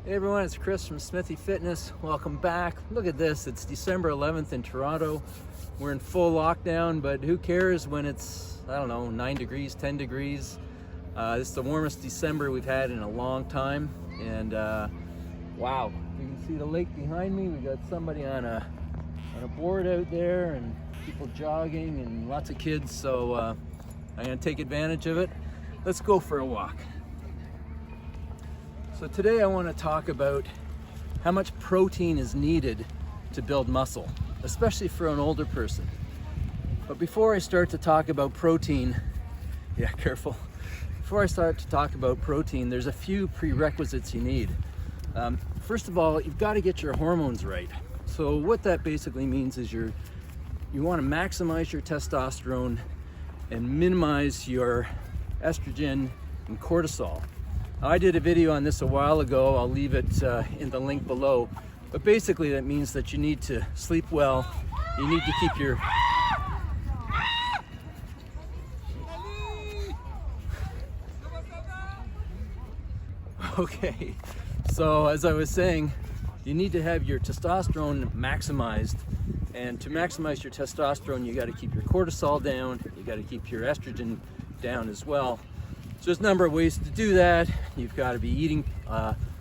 Hey everyone, it's Chris from Smithy Fitness. Welcome back. Look at this, it's December 11th in Toronto. We're in full lockdown, but who cares when it's, 9 degrees, 10 degrees. This is the warmest December we've had in a long time. And wow, you can see the lake behind me. We got somebody on a board out there and people jogging and lots of kids. So I'm gonna take advantage of it. Let's go for a walk. So today I want to talk about how much protein is needed to build muscle, especially for an older person. But before I start to talk about protein, careful. Before I start to talk about protein, there's a few prerequisites you need. First of all, you've got to get your hormones right. So what that basically means is you want to maximize your testosterone and minimize your estrogen and cortisol. I did a video on this a while ago. I'll leave it in the link below. But basically that means that you need to sleep well. You need to keep your... Okay, so as I was saying, you need to have your testosterone maximized. And to maximize your testosterone, you got to keep your cortisol down. You got to keep your estrogen down as well. So there's a number of ways to do that. You've got to be eating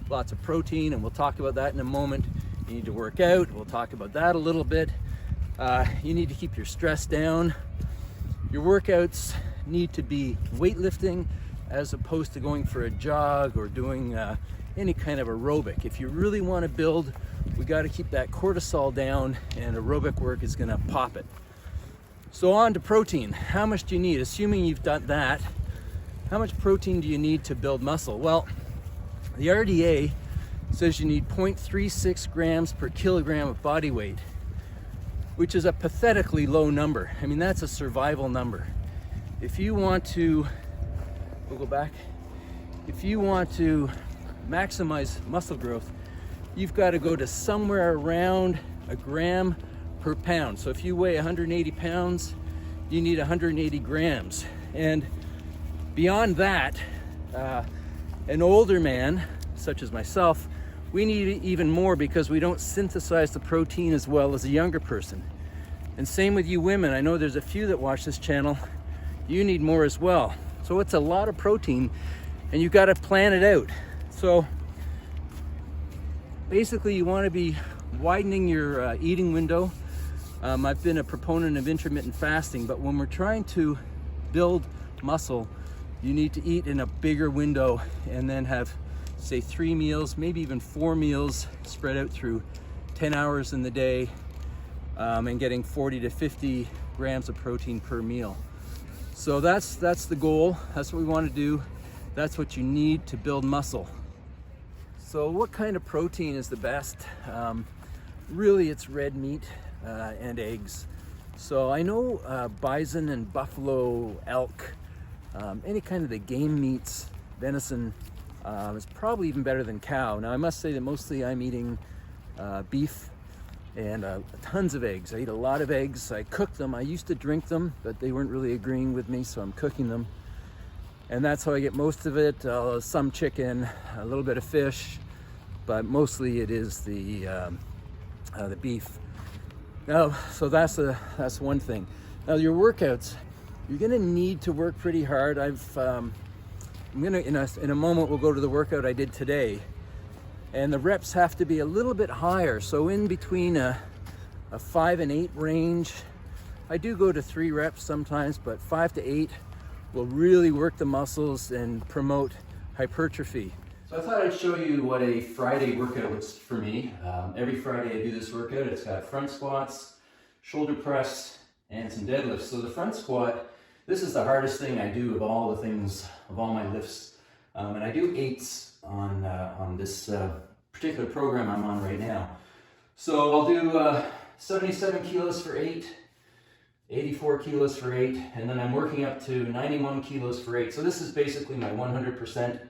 lots of protein, and we'll talk about that in a moment. You need to work out. We'll talk about that a little bit. You need to keep your stress down. Your workouts need to be weightlifting as opposed to going for a jog or doing any kind of aerobic. If you really want to build, we got to keep that cortisol down, and aerobic work is going to pop it. So on to protein. How much do you need? Assuming you've done that, how much protein do you need to build muscle? Well, the RDA says you need 0.36 grams per kilogram of body weight, which is a pathetically low number. I mean, that's a survival number. If you want to, we'll go back. If you want to maximize muscle growth, you've got to go to somewhere around a gram per pound. So if you weigh 180 pounds, you need 180 grams. And beyond that, an older man, such as myself, we need even more because we don't synthesize the protein as well as a younger person. And same with you women. I know there's a few that watch this channel. You need more as well. So it's a lot of protein, and you've got to plan it out. So basically you want to be widening your eating window. I've been a proponent of intermittent fasting, but when we're trying to build muscle, you need to eat in a bigger window and then have, say, 3 meals, maybe even 4 meals spread out through 10 hours in the day, and getting 40 to 50 grams of protein per meal. So that's the goal. That's what we want to do. That's what you need to build muscle. So what kind of protein is the best? Really, it's red meat and eggs. So I know bison and buffalo, elk, any kind of the game meats, venison, is probably even better than cow. Now I must say that mostly I'm eating beef and tons of eggs. I eat a lot of eggs. I cook them. I used to drink them, but they weren't really agreeing with me, so I'm cooking them. And that's how I get most of it. Some chicken, a little bit of fish, but mostly it is the beef. Now, so that's one thing. Now your workouts, you're gonna need to work pretty hard. I'm gonna in a moment we'll go to the workout I did today, and the reps have to be a little bit higher. So in between a 5 and 8 range. I do go to 3 reps sometimes, but 5 to 8 will really work the muscles and promote hypertrophy. So I thought I'd show you what a Friday workout looks for me. Every Friday I do this workout. It's got front squats, shoulder press, and some deadlifts. So the front squat, this is the hardest thing I do of all the things, of all my lifts. And I do 8s on this particular program I'm on right now. So I'll do 77 kilos for 8, 84 kilos for 8, and then I'm working up to 91 kilos for 8. So this is basically my 100%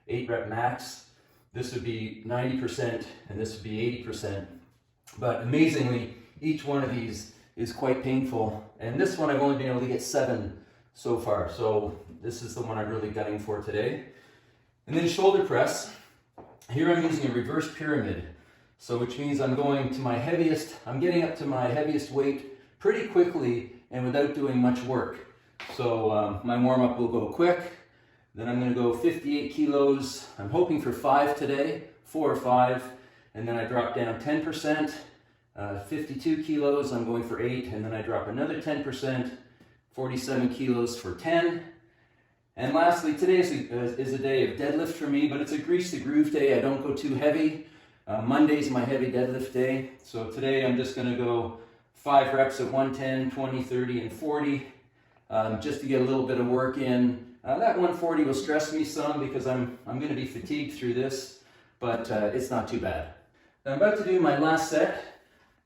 8 rep max. This would be 90% and this would be 80%. But amazingly, each one of these is quite painful. And this one I've only been able to get 7 so far. So this is the one I'm really gunning for today. And then shoulder press. Here I'm using a reverse pyramid. So which means I'm getting up to my heaviest weight pretty quickly and without doing much work. So my warm-up will go quick. Then I'm going to go 58 kilos. I'm hoping for 5 today, 4 or 5. And then I drop down 10%. 52 kilos, I'm going for 8. And then I drop another 10%, 47 kilos for 10. And lastly, today is a day of deadlift for me, but it's a grease the groove day. I don't go too heavy. Monday's my heavy deadlift day. So today I'm just going to go 5 reps at 110, 20, 30, and 40, just to get a little bit of work in. That 140 will stress me some because I'm going to be fatigued through this, but it's not too bad. Now I'm about to do my last set,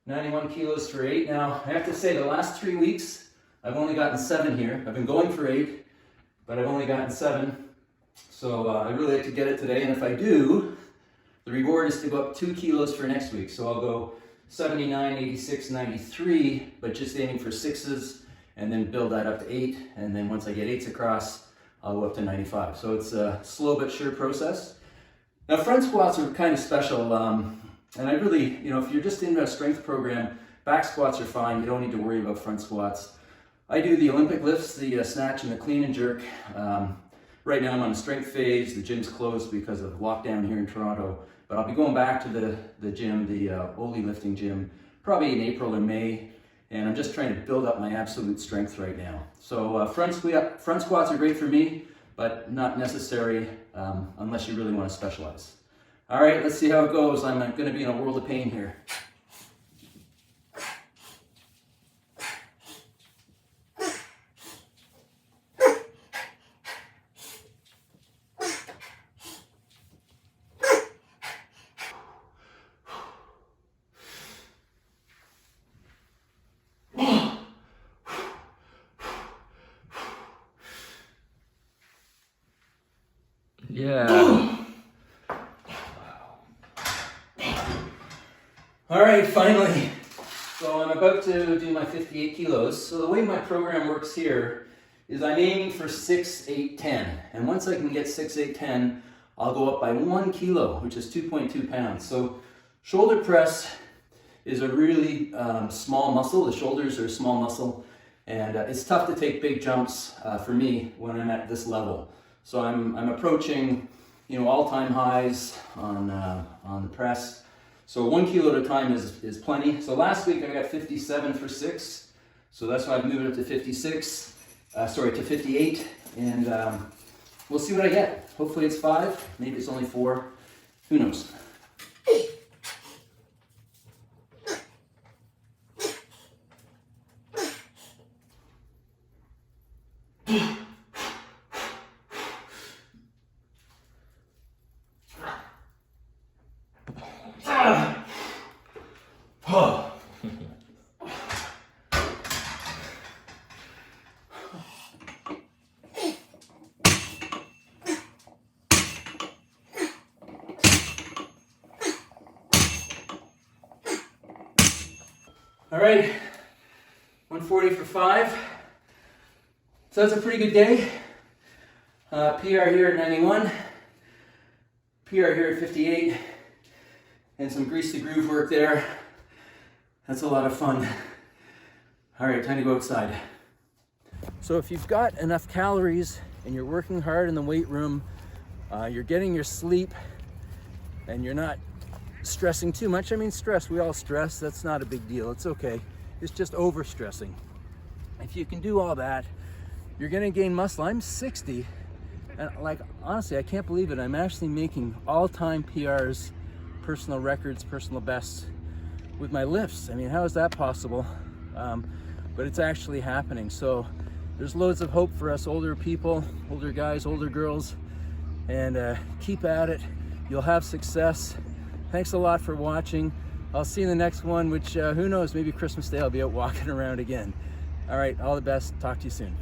91 kilos for 8. Now I have to say the last 3 weeks I've only gotten 7 here. I've been going for 8, but I've only gotten 7. So I really like to get it today, and if I do, the reward is to go up 2 kilos for next week. So I'll go 79, 86, 93, but just aiming for 6s, and then build that up to 8, and then once I get 8s across, I'll go up to 95. So it's a slow but sure process. Now front squats are kind of special, and I really, if you're just in a strength program, back squats are fine. You don't need to worry about front squats. I do the Olympic lifts, the snatch and the clean and jerk. Right now I'm on a strength phase. The gym's closed because of lockdown here in Toronto, but I'll be going back to the gym, the Oli lifting gym, probably in April or May. And I'm just trying to build up my absolute strength right now. So front squats are great for me, but not necessary unless you really want to specialize. All right, let's see how it goes. I'm going to be in a world of pain here. Yeah. All right, finally. So I'm about to do my 58 kilos. So the way my program works here is I'm aiming for 6, 8, 10. And once I can get 6, 8, 10, I'll go up by 1 kilo, which is 2.2 pounds. So shoulder press is a really small muscle. The shoulders are a small muscle. And it's tough to take big jumps for me when I'm at this level. So I'm approaching, all-time highs on the press. So 1 kilo at a time is plenty. So last week I got 57 for 6. So that's why I've moved it up to 58. And we'll see what I get. Hopefully it's 5. Maybe it's only 4. Who knows? All right, 140 for 5. So that's a pretty good day. PR here at 91, PR here at 58, and some grease the groove work there. That's a lot of fun. All right, time to go outside. So if you've got enough calories and you're working hard in the weight room, you're getting your sleep, and you're not stressing too much. I mean, stress, we all stress. That's not a big deal. It's okay. It's just over stressing. If you can do all that, you're gonna gain muscle. I'm 60, and honestly, I can't believe it. I'm actually making all-time PRs, personal records, personal bests with my lifts. I mean, how is that possible? But it's actually happening. So there's loads of hope for us older people, older guys, older girls, and keep at it. You'll have success. Thanks a lot for watching. I'll see you in the next one, which who knows, maybe Christmas Day I'll be out walking around again. All right, all the best. Talk to you soon.